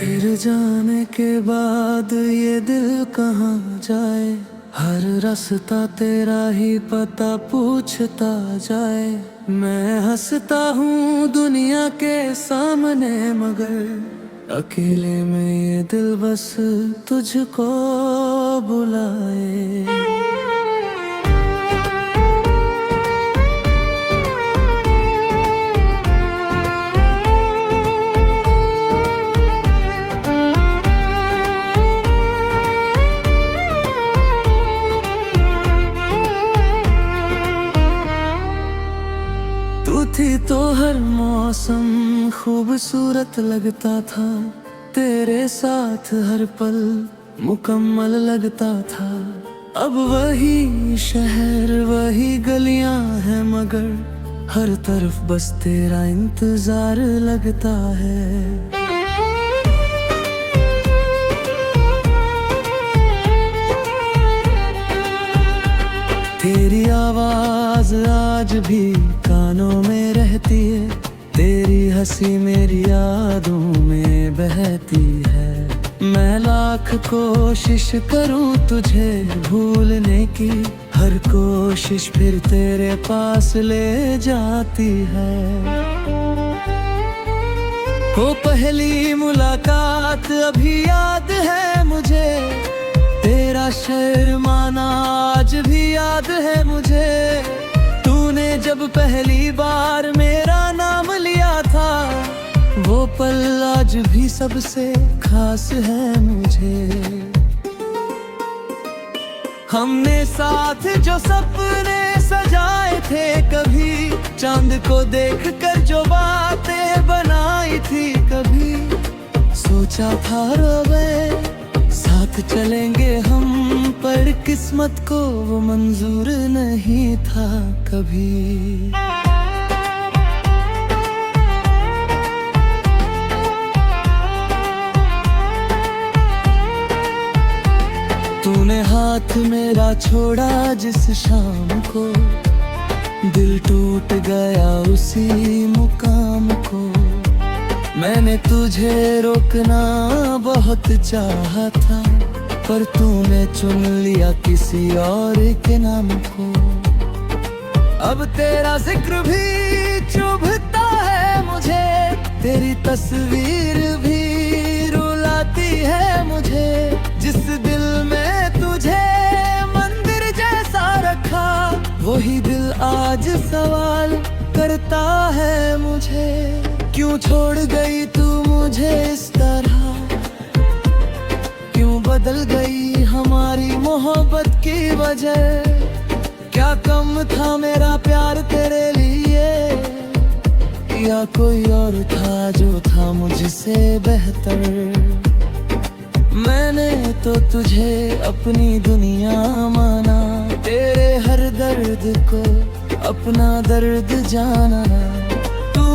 फिर जाने के बाद ये दिल कहाँ जाए, हर रास्ता तेरा ही पता पूछता जाए। मैं हंसता हूँ दुनिया के सामने, मगर अकेले में ये दिल बस तुझको बुलाए। तू थी तो हर मौसम खूबसूरत लगता था, तेरे साथ हर पल मुकम्मल लगता था। अब वही शहर वही गलियां हैं, मगर हर तरफ बस तेरा इंतजार लगता है। तेरी आवाज आज भी कानों में रहती है, तेरी हंसी मेरी यादों में बहती है। मैं लाख कोशिश करूं तुझे भूलने की, हर कोशिश फिर तेरे पास ले जाती है। वो पहली मुलाकात अभी याद है मुझे, तेरा शर्माना आज भी याद है मुझे। तूने जब पहली बार मेरा नाम लिया था, वो पल आज भी सबसे खास है मुझे। हमने साथ जो सपने सजाए थे, कभी चांद को देखकर जो बातें बनाई थी, कभी सोचा था रोवे साथ चलेंगे हम, पर किस्मत को वो मंजूर नहीं था कभी। तूने हाथ मेरा छोड़ा जिस शाम को, दिल टूट गया उसी मुकाम को। मैंने तुझे रोकना बहुत चाहा था, पर तूने चुन लिया किसी और के नाम को। अब तेरा जिक्र भी चुभता है मुझे, तेरी तस्वीर भी रुलाती है मुझे। जिस दिल में तुझे मंदिर जैसा रखा, वही दिल आज सवाल करता है मुझे। क्यों छोड़ गई तू मुझे इस तरह, क्यों बदल गई हमारी मोहब्बत की वजह। क्या कम था मेरा प्यार तेरे लिए, या कोई और था जो था मुझसे बेहतर। मैंने तो तुझे अपनी दुनिया माना, तेरे हर दर्द को अपना दर्द जाना।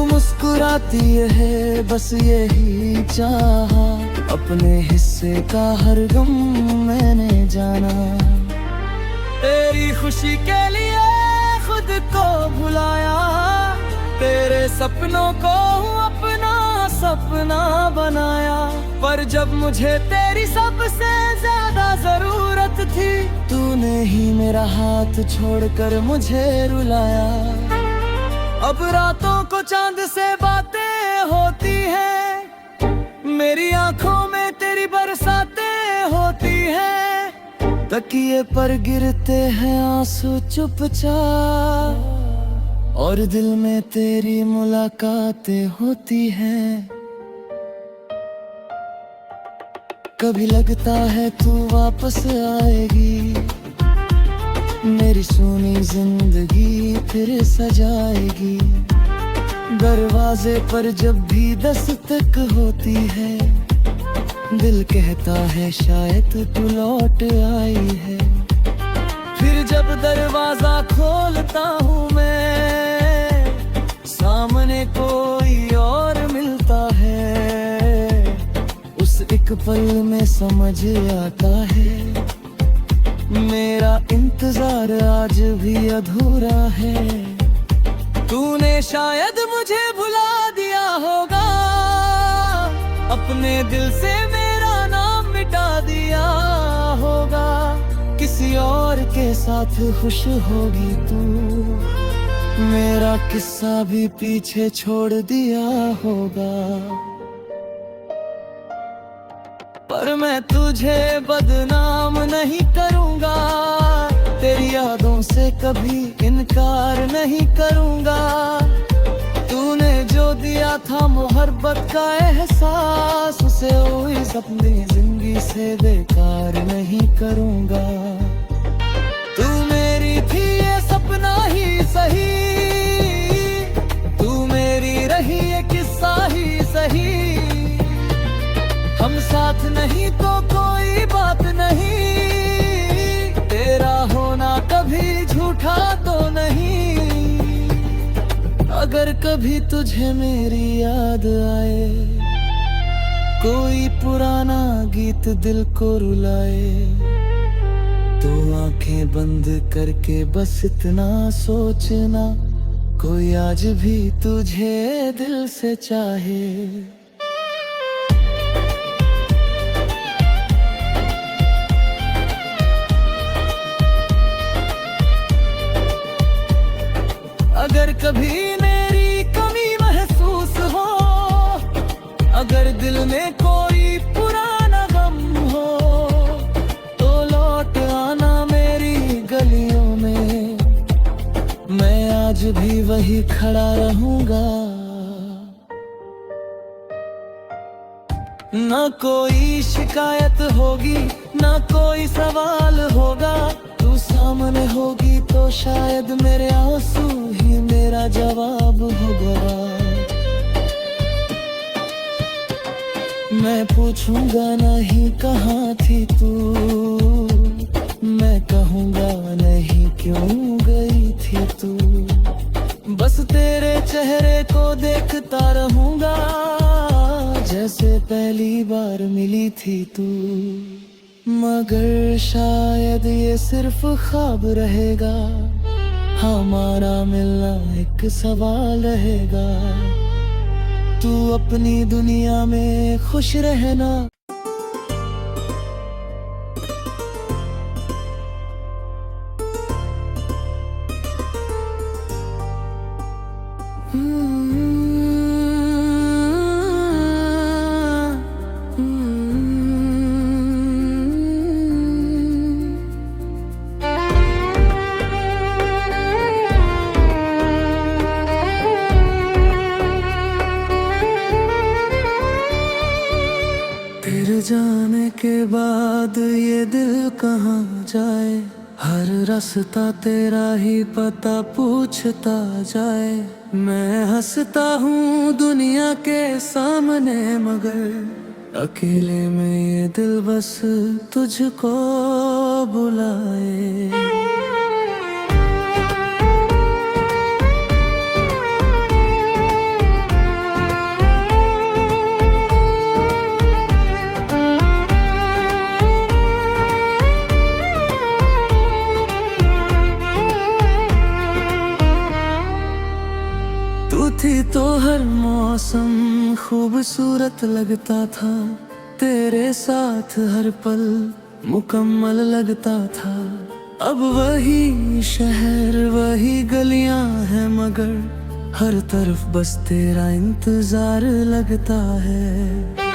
मुस्कुराती है बस यही चाहा, अपने हिस्से का हर गम मैंने जाना। तेरी खुशी के लिए खुद को भुलाया, तेरे सपनों को अपना सपना बनाया। पर जब मुझे तेरी सबसे ज्यादा जरूरत थी, तूने ही मेरा हाथ छोड़कर मुझे रुलाया। अब रातों को चांद से बातें होती हैं, मेरी आंखों में तेरी बरसातें होती हैं। तकिए पर गिरते हैं आंसू चुपचाप, और दिल में तेरी मुलाकातें होती हैं। कभी लगता है तू वापस आएगी, मेरी सुनी जिंदगी फिर सजाएगी। दरवाजे पर जब भी दस्तक होती है, दिल कहता है शायद तू लौट आई है। फिर जब दरवाजा खोलता हूँ मैं, सामने कोई और मिलता है। उस एक पल में समझ आता है, मेरा इंतजार आज भी अधूरा है। तूने शायद मुझे भुला दिया होगा, अपने दिल से मेरा नाम मिटा दिया होगा, किसी और के साथ खुश होगी तू, मेरा किस्सा भी पीछे छोड़ दिया होगा। पर मैं तुझे बदनाम नहीं करूँगा, तेरी यादों से कभी इनकार नहीं करूँगा। तूने जो दिया था मोहब्बत का एहसास, उसे इस अपनी जिंदगी से बेकार नहीं करूँगा। तू मेरी थी ये सपना ही सही, तू मेरी रही ये किस्सा ही सही। हम साथ नहीं तो कोई बात नहीं, तेरा होना कभी झूठा तो नहीं। अगर कभी तुझे मेरी याद आए, कोई पुराना गीत दिल को रुलाए, तो आंखें बंद करके बस इतना सोचना, कोई आज भी तुझे दिल से चाहे। अगर कभी मेरी कमी महसूस हो, अगर दिल में कोई पुराना गम हो, तो लौट आना मेरी गलियों में, मैं आज भी वही खड़ा रहूंगा। ना कोई शिकायत होगी, ना कोई सवाल होगा, तू सामने होगी तो शायद मेरे आंसू ही मेरा जवाब होगा। मैं पूछूंगा नहीं कहाँ थी तू, मैं कहूँगा नहीं क्यों गई थी तू, बस तेरे चेहरे को देखता रहूंगा, जैसे पहली बार मिली थी तू। मगर शायद ये सिर्फ ख्वाब रहेगा, हमारा मिलना एक सवाल रहेगा। तू अपनी दुनिया में खुश रहना। जाने के बाद ये दिल कहाँ जाए, हर रास्ता तेरा ही पता पूछता जाए। मैं हंसता हूँ दुनिया के सामने, मगर अकेले में ये दिल बस तुझको बुलाए। तू थी तो हर मौसम खूबसूरत लगता था, तेरे साथ हर पल मुकम्मल लगता था। अब वही शहर वही गलियां हैं, मगर हर तरफ बस तेरा इंतजार लगता है।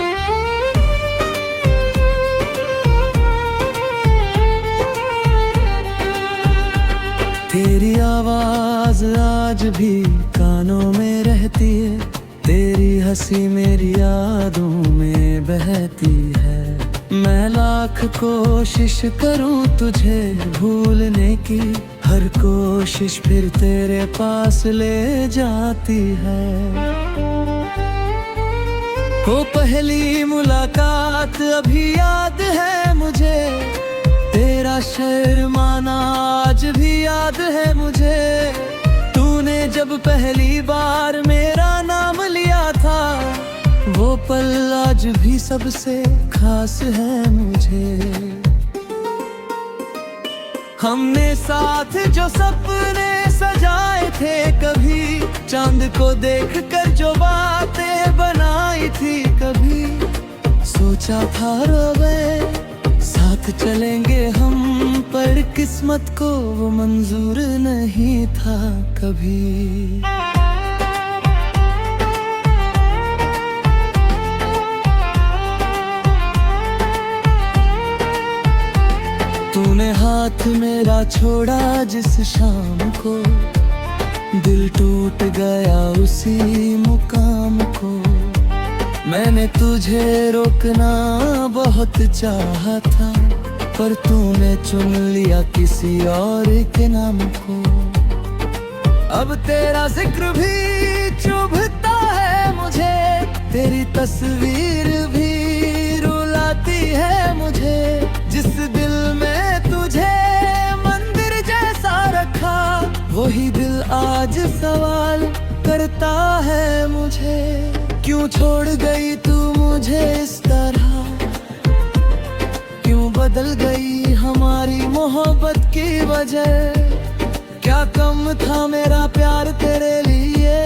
तेरी आवाज आज भी कानों में रहती है, तेरी हंसी मेरी यादों में बहती है। मैं लाख कोशिश करूं तुझे भूलने की, हर कोशिश फिर तेरे पास ले जाती है। वो पहली मुलाकात अभी याद है मुझे, तेरा शर्माना आज भी याद है मुझे। तूने जब पहली बार मेरा नाम लिया था, वो पल आज भी सबसे खास है मुझे। हमने साथ जो सपने सजाए थे, कभी चांद को देखकर जो बातें बनाई थी, कभी सोचा था रोवे साथ चलेंगे हम, पर किस्मत को वो मंजूर नहीं था कभी। तूने हाथ मेरा छोड़ा जिस शाम को, दिल टूट गया उसी मुकाम को। मैंने तुझे रोकना बहुत चाहा था, पर तूने चुन लिया किसी और के नाम को। अब तेरा जिक्र भी चुभता है मुझे, तेरी तस्वीर भी रुलाती है मुझे। जिस दिल में तुझे मंदिर जैसा रखा, वही दिल आज सवाल करता है मुझे। क्यों छोड़ गई तू मुझे इस तरह, क्यों बदल गई हमारी मोहब्बत की वजह। क्या कम था मेरा प्यार तेरे लिए,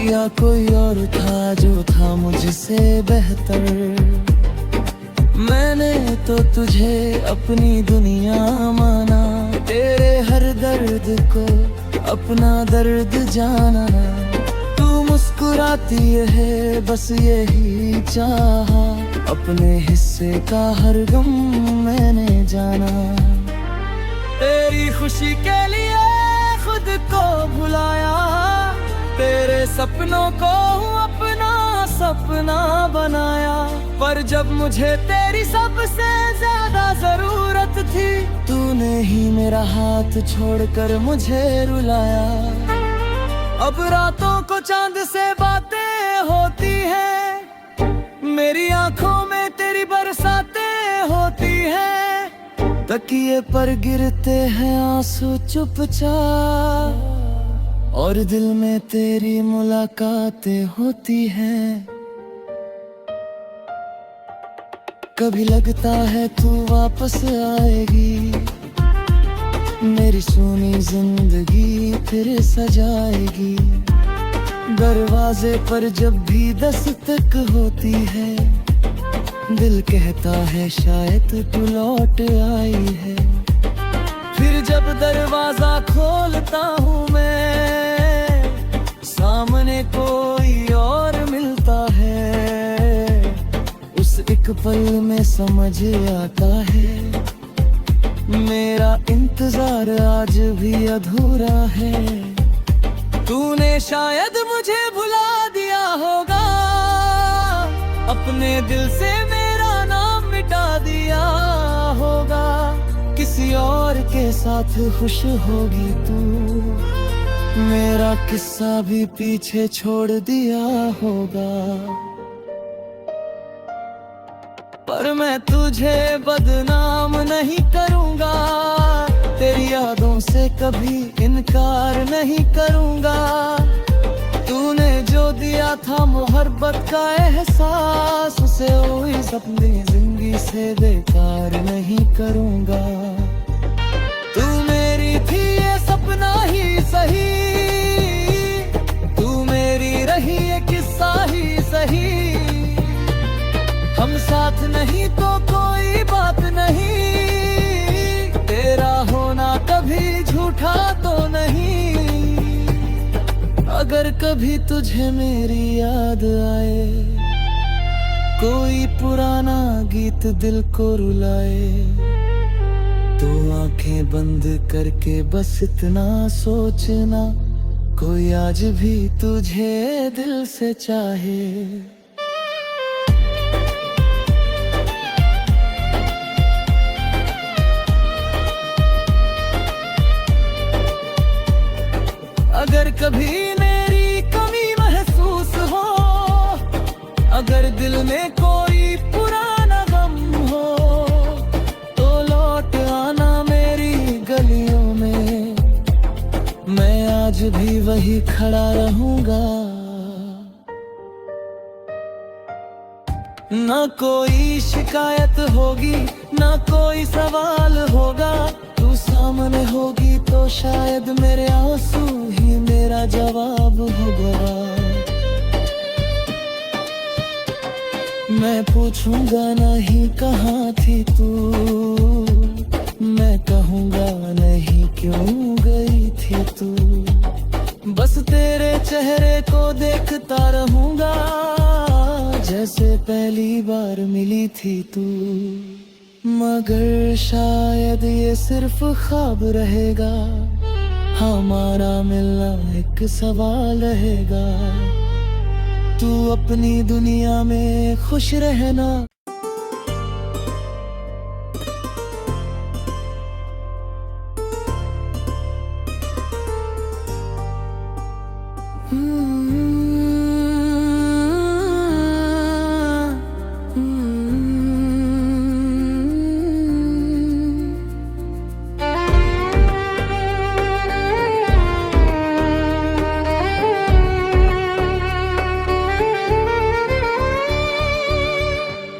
या कोई और था जो था मुझसे बेहतर। मैंने तो तुझे अपनी दुनिया माना, तेरे हर दर्द को अपना दर्द जाना। तू मुस्कुराती है बस यही चाहा, अपने हिस्से का हर गम मैंने जाना। तेरी खुशी के लिए खुद को भुलाया, तेरे सपनों को अपना सपना बनाया। पर जब मुझे तेरी सबसे ज्यादा जरूरत थी, तूने ही मेरा हाथ छोड़कर मुझे रुलाया। अब रातों को चांद से बातें होती हैं, मेरी आंखों में तेरी बरसातें होती हैं। तकिए पर गिरते हैं आंसू चुपचाप, और दिल में तेरी मुलाकातें होती हैं। कभी लगता है तू वापस आएगी, मेरी सुनी जिंदगी फिर सजाएगी। दरवाजे पर जब भी दस्तक होती है, दिल कहता है शायद तू लौट आई है। फिर जब दरवाजा खोलता हूँ मैं, सामने कोई और मिलता है। उस एक पल में समझ आता है, मेरा इंतजार आज भी अधूरा है। तूने शायद मुझे भुला दिया होगा, अपने दिल से मेरा नाम मिटा दिया होगा। किसी और के साथ खुश होगी तू, मेरा किस्सा भी पीछे छोड़ दिया होगा। पर मैं तुझे बदनाम नहीं करूँगा, तेरी यादों से कभी इनकार नहीं करूँगा। तूने जो दिया था मोहब्बत का एहसास, उसे हुई अपनी जिंदगी से बेकार नहीं करूँगा। तू मेरी थी ये सपना ही सही, तू मेरी रही ये किस्सा ही सही। हम साथ नहीं तो कोई बात नहीं, तेरा होना कभी झूठा तो नहीं। अगर कभी तुझे मेरी याद आए, कोई पुराना गीत दिल को रुलाए, तो आंखें बंद करके बस इतना सोचना, कोई आज भी तुझे दिल से चाहे। अगर कभी मेरी कमी महसूस हो, अगर दिल में कोई पुराना गम हो, तो लौट आना मेरी गलियों में, मैं आज भी वही खड़ा रहूंगा। ना कोई शिकायत होगी ना कोई सवाल होगा, तू सामने होगी तो शायद मेरे आंसू ही मेरा जवाब होगा। मैं पूछूंगा नहीं कहाँ थी तू, मैं कहूँगा नहीं क्यों गई थी तू। बस तेरे चेहरे को देखता रहूंगा, जैसे पहली बार मिली थी तू। मगर शायद ये सिर्फ ख्वाब रहेगा, हमारा मिलना एक सवाल रहेगा। तू अपनी दुनिया में खुश रहना।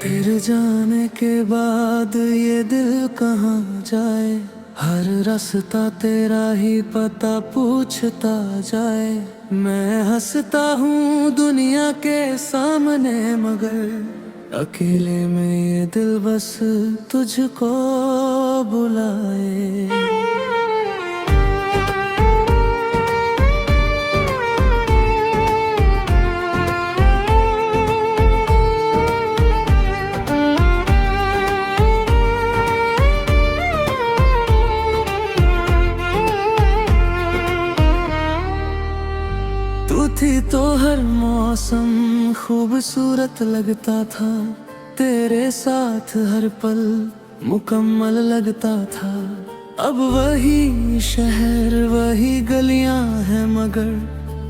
तेरे जाने के बाद ये दिल कहाँ जाए, हर रास्ता तेरा ही पता पूछता जाए। मैं हंसता हूँ दुनिया के सामने, मगर अकेले में ये दिल बस तुझको बुलाए। तू थी तो हर मौसम खूबसूरत लगता था, तेरे साथ हर पल मुकम्मल लगता था। अब वही शहर वही गलियां हैं, मगर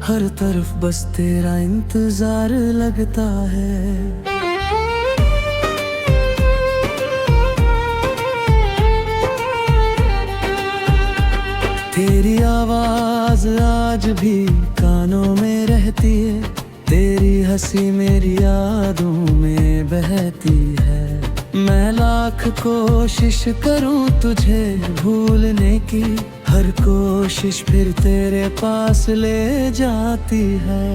हर तरफ बस तेरा इंतजार लगता है। तेरी आवाज आज भी कानों में रहती है, तेरी हंसी मेरी यादों में बहती है। मैं लाख कोशिश करूं तुझे भूलने की, हर कोशिश फिर तेरे पास ले जाती है।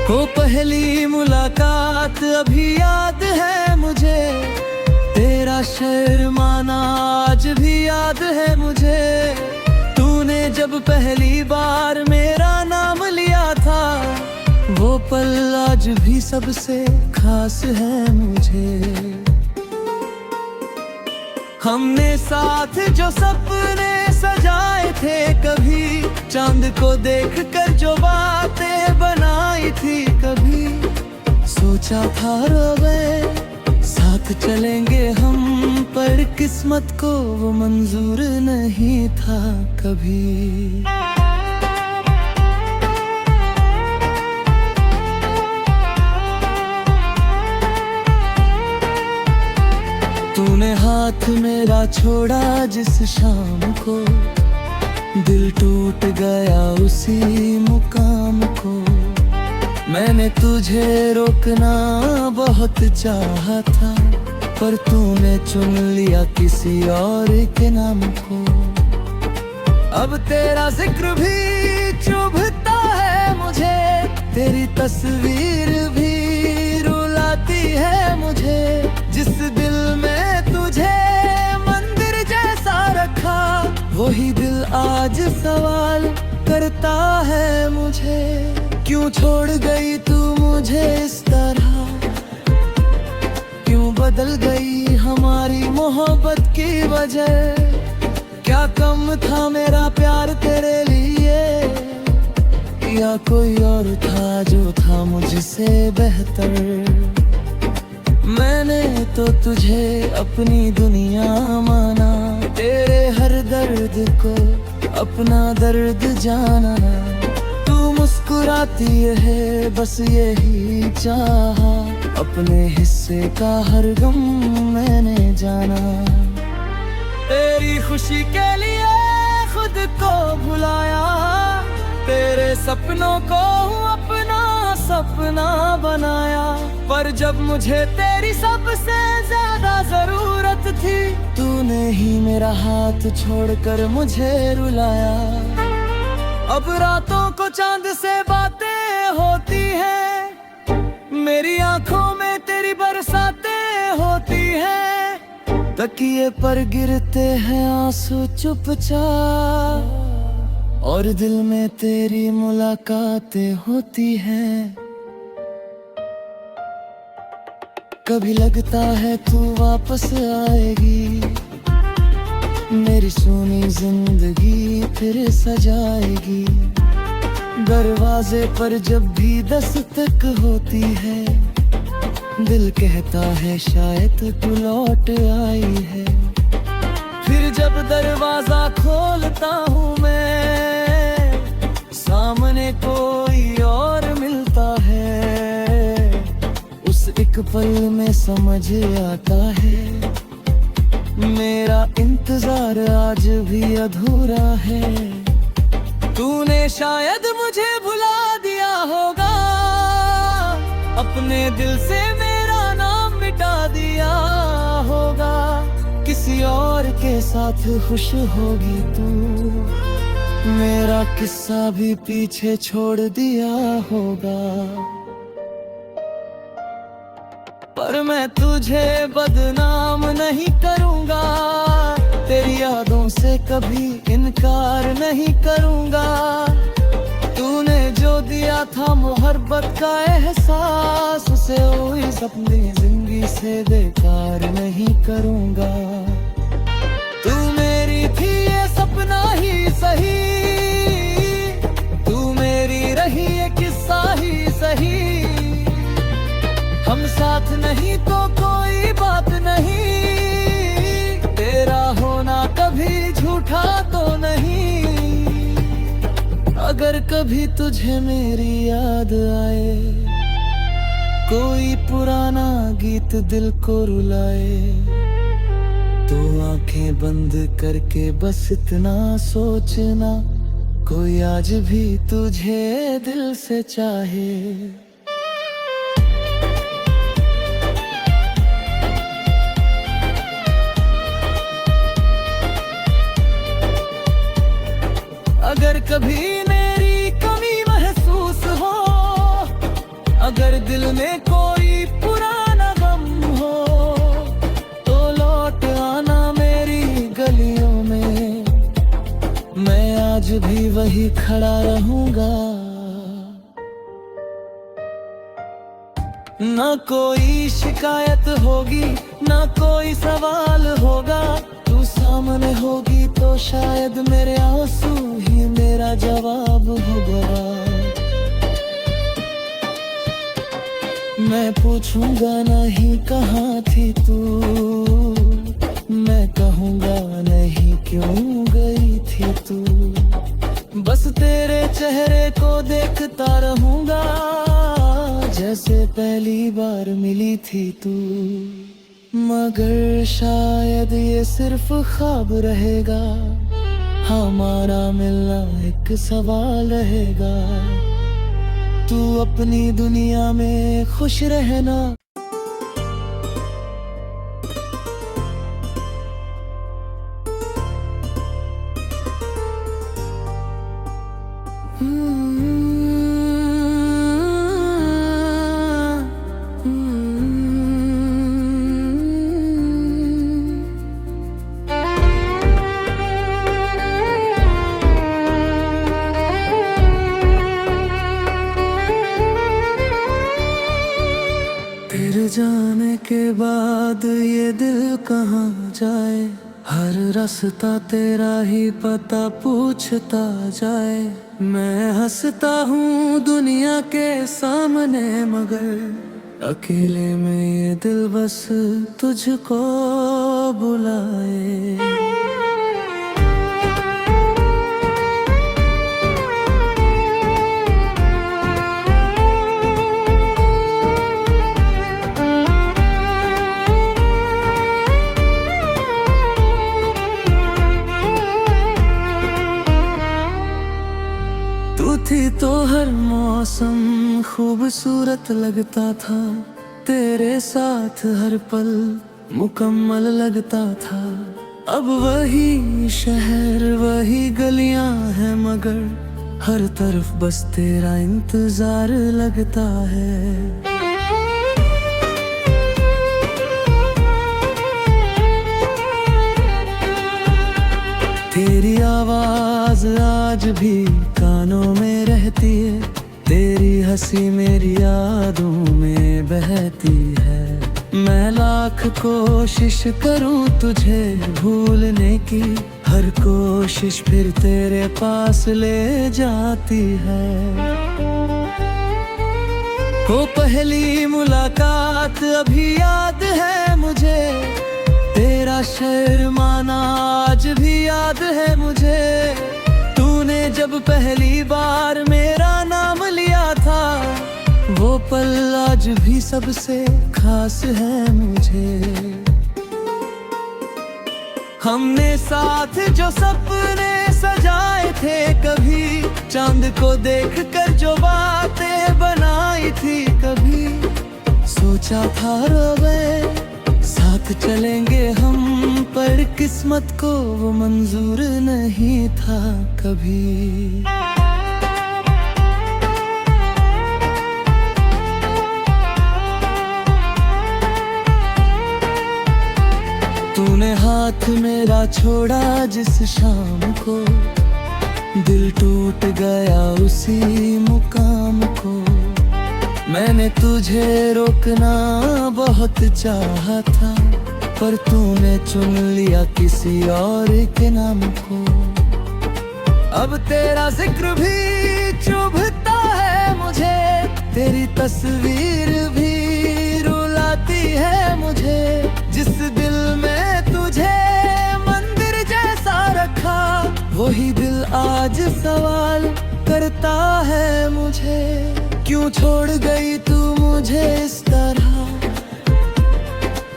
वो पहली मुलाकात अभी याद है मुझे, तेरा शर्माना आज भी याद है मुझे। तूने जब पहली बार मेरा नाम लिया था, वो पल आज भी सबसे खास है मुझे। हमने साथ जो सपने सजाए थे, कभी चांद को देखकर जो बातें बनाई थी, कभी सोचा था रोवे साथ चलेंगे हम, पर किस्मत को वो मंजूर नहीं था कभी। तूने हाथ मेरा छोड़ा जिस शाम को, दिल टूट गया उसी मुकाम को। मैंने तुझे रोकना बहुत चाहा था, पर तूने चुन लिया किसी और के नाम को। अब तेरा जिक्र भी चुभता है मुझे, तेरी तस्वीर भी रुलाती है मुझे। जिस दिल में तुझे मंदिर जैसा रखा, वही दिल आज सवाल करता है मुझे। क्यों छोड़ गई तू मुझे इस तरह, क्यों बदल गई हमारी मोहब्बत की वजह। क्या कम था मेरा प्यार तेरे लिए, या कोई और था जो था मुझसे बेहतर। मैंने तो तुझे अपनी दुनिया माना, तेरे हर दर्द को अपना दर्द जाना। मुस्कुराती है बस यही चाहा, अपने हिस्से का हर गम मैंने जाना। तेरी खुशी के लिए खुद को भुलाया, तेरे सपनों को अपना सपना बनाया। पर पर जब मुझे तेरी सबसे ज्यादा जरूरत थी, तूने ही मेरा हाथ छोड़कर मुझे रुलाया। अब रातों को चांद से बातें होती हैं, मेरी आंखों में तेरी बरसातें होती हैं। तकिए पर गिरते हैं आंसू चुपचाप, और दिल में तेरी मुलाकातें होती हैं। कभी लगता है तू वापस आएगी, मेरी सुनी जिंदगी फिर सजाएगी। दरवाजे पर जब भी दस्तक होती है, दिल कहता है शायद तू लौट आई है। फिर जब दरवाजा खोलता हूँ मैं, सामने कोई और मिलता है। उस एक पल में समझ आता है, मेरा इंतजार आज भी अधूरा है। तूने शायद मुझे भुला दिया होगा, अपने दिल से मेरा नाम मिटा दिया होगा। किसी और के साथ खुश होगी तू, मेरा किस्सा भी पीछे छोड़ दिया होगा। पर मैं तुझे बदनाम नहीं करूँगा, तेरी यादों से कभी इनकार नहीं करूँगा। तूने जो दिया था मोहब्बत का एहसास, उसे हुई अपनी जिंदगी से बेकार नहीं करूँगा। तू मेरी थी ये सपना ही सही, तू मेरी रही ये किस्सा ही सही। हम साथ नहीं तो कोई बात नहीं, तेरा होना कभी झूठा तो नहीं। अगर कभी तुझे मेरी याद आए, कोई पुराना गीत दिल को रुलाए, तो आंखें बंद करके बस इतना सोचना, कोई आज भी तुझे दिल से चाहे। अगर कभी मेरी कमी महसूस हो, अगर दिल में कोई पुराना गम हो, तो लौट आना मेरी गलियों में, मैं आज भी वही खड़ा रहूंगा। ना कोई शिकायत होगी, ना कोई सवाल होगा। तू सामने होगी तो शायद मेरे आंसू ही मेरा जवाब होगा। मैं पूछूंगा नहीं कहाँ थी तू, मैं कहूँगा नहीं क्यों गई थी तू। बस तेरे चेहरे को देखता रहूंगा, जैसे पहली बार मिली थी तू। मगर शायद ये सिर्फ ख्वाब रहेगा, हमारा मिलना एक सवाल रहेगा। तू अपनी दुनिया में खुश रहना। जाने के बाद ये दिल कहाँ जाए, हर रास्ता तेरा ही पता पूछता जाए। मैं हंसता हूँ दुनिया के सामने, मगर अकेले में ये दिल बस तुझको बुलाए। तू थी तो हर मौसम खूबसूरत लगता था, तेरे साथ हर पल मुकम्मल लगता था। अब वही शहर वही गलियां हैं, मगर हर तरफ बस तेरा इंतजार लगता है। तेरी आवाज आज भी कानों में रहती है, तेरी हंसी मेरी यादों में बहती है। मैं लाख कोशिश करूं तुझे भूलने की, हर कोशिश फिर तेरे पास ले जाती है। वो पहली मुलाकात अभी याद है मुझे, तेरा शर्माना आज भी याद है मुझे। तूने जब पहली बार मेरा नाम लिया था, वो पल आज भी सबसे खास है मुझे। हमने साथ जो सपने सजाए थे, कभी चांद को देखकर जो बातें बनाई थी, कभी सोचा था रोवे साथ चलेंगे हम, पर किस्मत को वो मंजूर नहीं था कभी। तूने हाथ मेरा छोड़ा जिस शाम को, दिल टूट गया उसी मुकाम को। मैंने तुझे रोकना बहुत चाहा था, पर तूने चुन लिया किसी और के नाम को। अब तेरा जिक्र भी चुभता है मुझे, तेरी तस्वीर भी रुलाती है मुझे। जिस दिल में तुझे मंदिर जैसा रखा, वही दिल आज सवाल करता है मुझे। क्यों छोड़ गई तू मुझे इस तरह,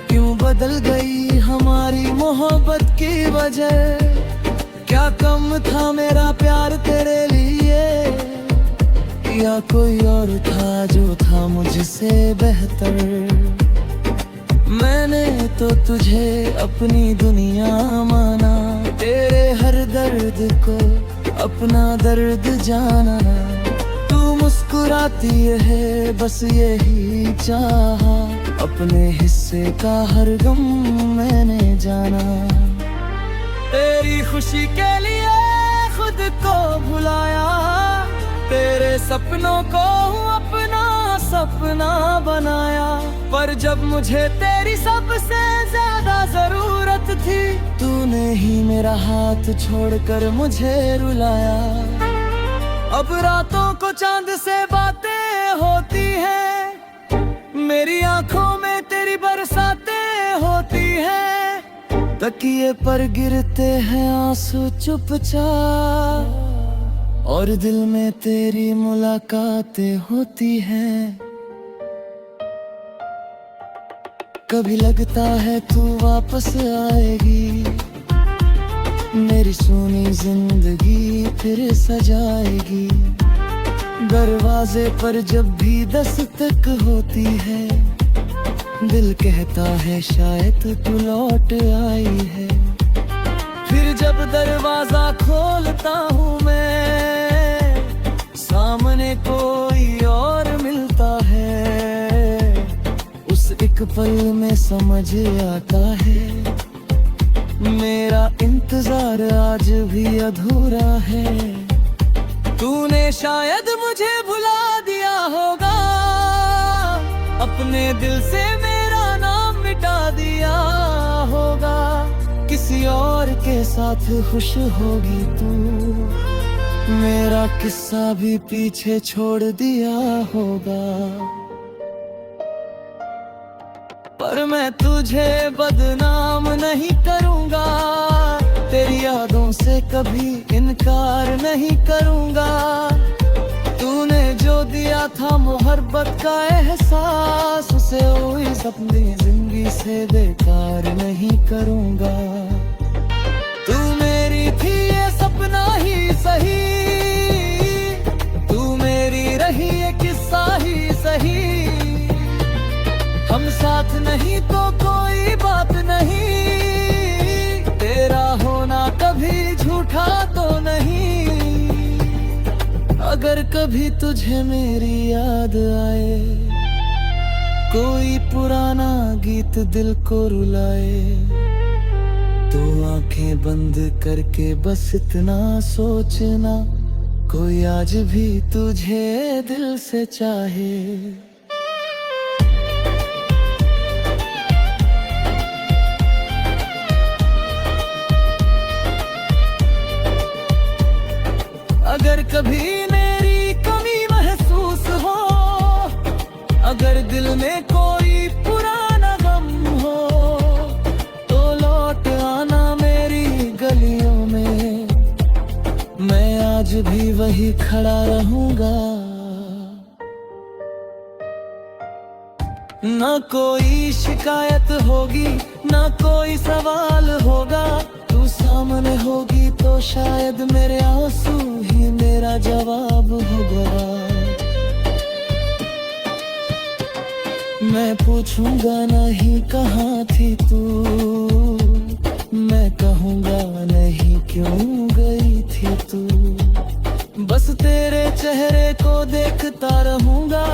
क्यों बदल गई हमारी मोहब्बत की वजह। क्या कम था मेरा प्यार तेरे लिए, या कोई और था जो था मुझसे बेहतर। मैंने तो तुझे अपनी दुनिया माना, तेरे हर दर्द को अपना दर्द जाना। मुस्कुराती है बस यही चाहा, अपने हिस्से का हर गम मैंने जाना। तेरी खुशी के लिए खुद को भुलाया, तेरे सपनों को अपना सपना बनाया। पर जब मुझे तेरी सबसे ज्यादा जरूरत थी, तूने ही मेरा हाथ छोड़कर मुझे रुलाया। अब रातों को चांद से बातें होती हैं, मेरी आंखों में तेरी बरसातें होती हैं। तकिए पर गिरते हैं आंसू चुपचाप, और दिल में तेरी मुलाकातें होती हैं। कभी लगता है तू वापस आएगी, मेरी सुनी जिंदगी फिर सजाएगी। दरवाजे पर जब भी दस्तक होती है, दिल कहता है शायद तू लौट आई है। फिर जब दरवाजा खोलता हूँ मैं, सामने कोई और मिलता है। उस एक पल में समझ आता है, मेरा इंतजार आज भी अधूरा है। तूने शायद मुझे भुला दिया होगा, अपने दिल से मेरा नाम मिटा दिया होगा। किसी और के साथ खुश होगी तू, मेरा किस्सा भी पीछे छोड़ दिया होगा। पर मैं तुझे बदनाम नहीं करूँगा, तेरी यादों से कभी इनकार नहीं करूँगा। तूने जो दिया था मोहब्बत का एहसास, उसे हुई अपनी जिंदगी से बेकार नहीं करूँगा। तू मेरी थी ये सपना ही सही, तू मेरी रही ये किस्सा ही सही। हम साथ नहीं तो कोई बात नहीं, तेरा होना कभी झूठा तो नहीं। अगर कभी तुझे मेरी याद आए, कोई पुराना गीत दिल को रुलाए, तो आंखें बंद करके बस इतना सोचना, कोई आज भी तुझे दिल से चाहे। अगर कभी मेरी कमी महसूस हो, अगर दिल में कोई पुराना गम हो, तो लौट आना मेरी गलियों में, मैं आज भी वही खड़ा रहूंगा। ना कोई शिकायत होगी, ना कोई सवाल होगा, तू सामने होगी तो शायद मेरे आंसू ही मेरा जवाब होगा। मैं पूछूंगा नहीं कहाँ थी तू, मैं कहूँगा नहीं क्यों गई थी तू, बस तेरे चेहरे को देखता रहूंगा,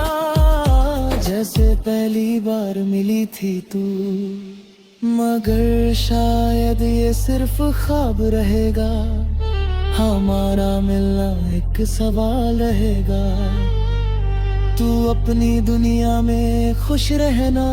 जैसे पहली बार मिली थी तू। मगर शायद ये सिर्फ ख्वाब रहेगा, हमारा मिलना एक सवाल रहेगा, तू अपनी दुनिया में खुश रहना।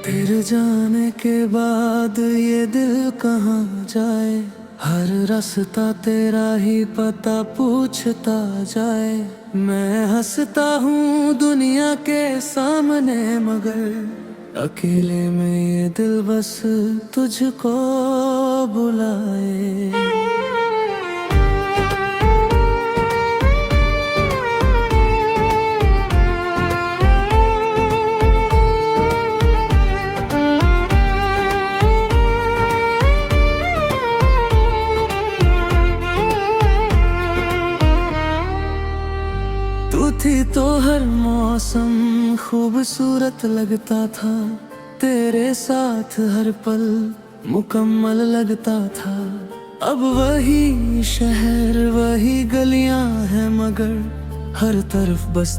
तेरे जाने के बाद ये दिल कहाँ जाए, हर रास्ता तेरा ही पता पूछता जाए। मैं हंसता हूँ दुनिया के सामने, मगर अकेले में ये दिल बस तुझको बुलाए। तू थी तो हर मौसम खूबसूरत लगता था, तेरे साथ हर पल मुकम्मल लगता था। अब वही शहर वही गलियां हैं, मगर हर तरफ बस